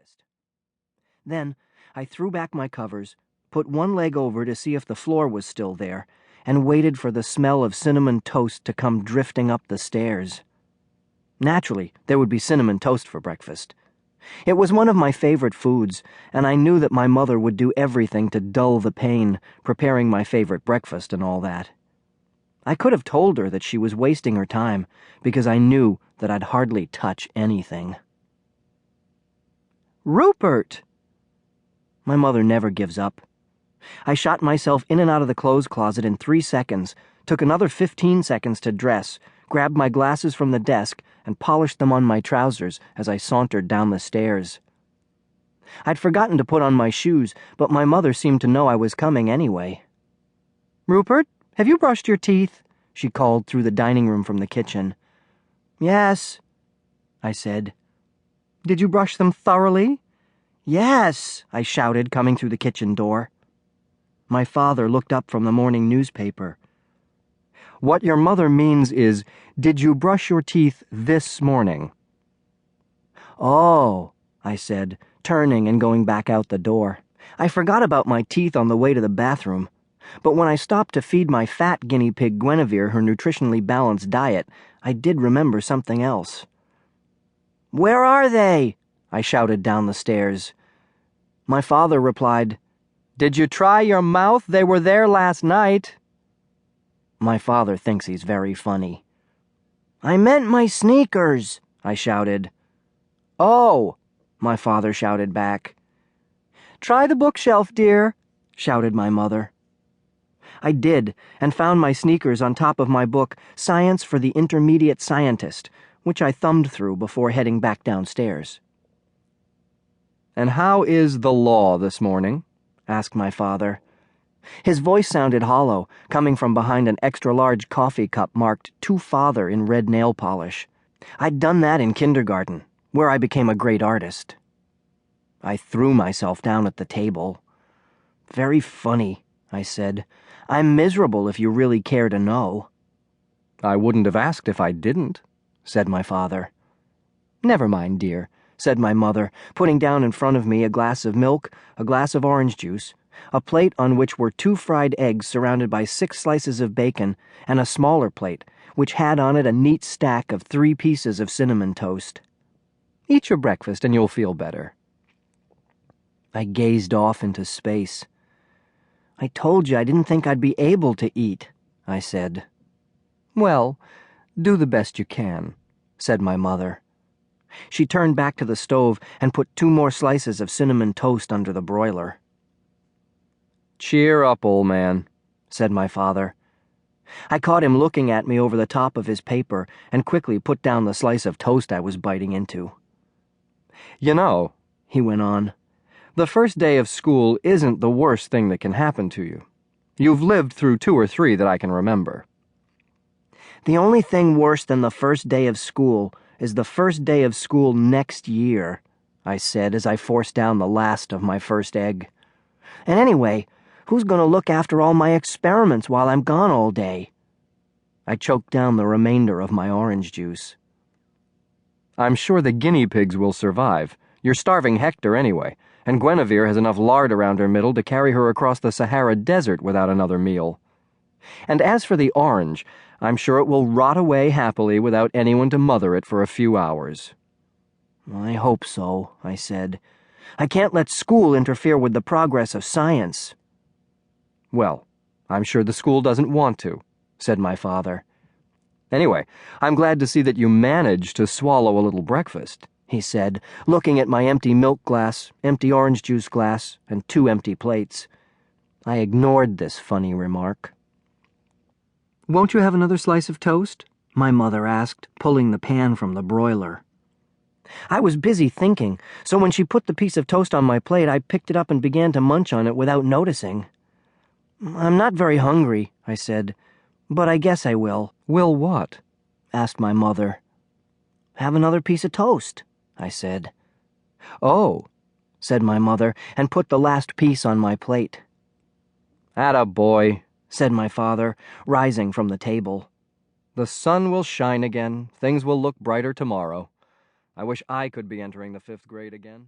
breakfast. Then I threw back my covers, put one leg over to see if the floor was still there, and waited for the smell of cinnamon toast to come drifting up the stairs. Naturally, there would be cinnamon toast for breakfast. It was one of my favorite foods, and I knew that my mother would do everything to dull the pain, preparing my favorite breakfast and all that. I could have told her that she was wasting her time, because I knew that I'd hardly touch anything. "Rupert!" My mother never gives up. I shot myself in and out of the clothes closet in 3 seconds, took another 15 seconds to dress, grabbed my glasses from the desk, and polished them on my trousers as I sauntered down the stairs. I'd forgotten to put on my shoes, but my mother seemed to know I was coming anyway. "Rupert, have you brushed your teeth?" she called through the dining room from the kitchen. "Yes," I said. "Did you brush them thoroughly?" "Yes," I shouted, coming through the kitchen door. My father looked up from the morning newspaper. "What your mother means is, did you brush your teeth this morning?" "Oh," I said, turning and going back out the door. I forgot about my teeth on the way to the bathroom, but when I stopped to feed my fat guinea pig Guinevere her nutritionally balanced diet, I did remember something else. "Where are they?" I shouted down the stairs. My father replied, "Did you try your mouth? They were there last night." My father thinks he's very funny. "I meant my sneakers," I shouted. "Oh," my father shouted back. "Try the bookshelf, dear," shouted my mother. I did, and found my sneakers on top of my book, Science for the Intermediate Scientist, which I thumbed through before heading back downstairs. "And how is the law this morning?" asked my father. His voice sounded hollow, coming from behind an extra-large coffee cup marked "To Father" in red nail polish. I'd done that in kindergarten, where I became a great artist. I threw myself down at the table. "Very funny," I said. "I'm miserable if you really care to know." "I wouldn't have asked if I didn't," said my father. "Never mind, dear," said my mother, putting down in front of me a glass of milk, a glass of orange juice, a plate on which were 2 fried eggs surrounded by 6 slices of bacon, and a smaller plate, which had on it a neat stack of 3 pieces of cinnamon toast. "Eat your breakfast and you'll feel better." I gazed off into space. "I told you I didn't think I'd be able to eat," I said. "Well, do the best you can," said my mother. She turned back to the stove and put 2 more slices of cinnamon toast under the broiler. "Cheer up, old man," said my father. I caught him looking at me over the top of his paper and quickly put down the slice of toast I was biting into. "You know," he went on, "the first day of school isn't the worst thing that can happen to you. You've lived through 2 or 3 that I can remember." "The only thing worse than the first day of school is the first day of school next year," I said as I forced down the last of my first egg. "And anyway, who's going to look after all my experiments while I'm gone all day?" I choked down the remainder of my orange juice. "I'm sure the guinea pigs will survive. You're starving Hector anyway, and Guinevere has enough lard around her middle to carry her across the Sahara Desert without another meal. And as for the orange, I'm sure it will rot away happily without anyone to mother it for a few hours." "I hope so," I said. "I can't let school interfere with the progress of science." "Well, I'm sure the school doesn't want to," said my father. "Anyway, I'm glad to see that you managed to swallow a little breakfast," he said, looking at my empty milk glass, empty orange juice glass, and 2 empty plates. I ignored this funny remark. "Won't you have another slice of toast?" my mother asked, pulling the pan from the broiler. I was busy thinking, so when she put the piece of toast on my plate, I picked it up and began to munch on it without noticing. "I'm not very hungry," I said, "but I guess I will." "Will what?" asked my mother. "Have another piece of toast," I said. "Oh," said my mother, and put the last piece on my plate. "Atta boy," said my father, rising from the table. "The sun will shine again. Things will look brighter tomorrow. I wish I could be entering the 5th grade again."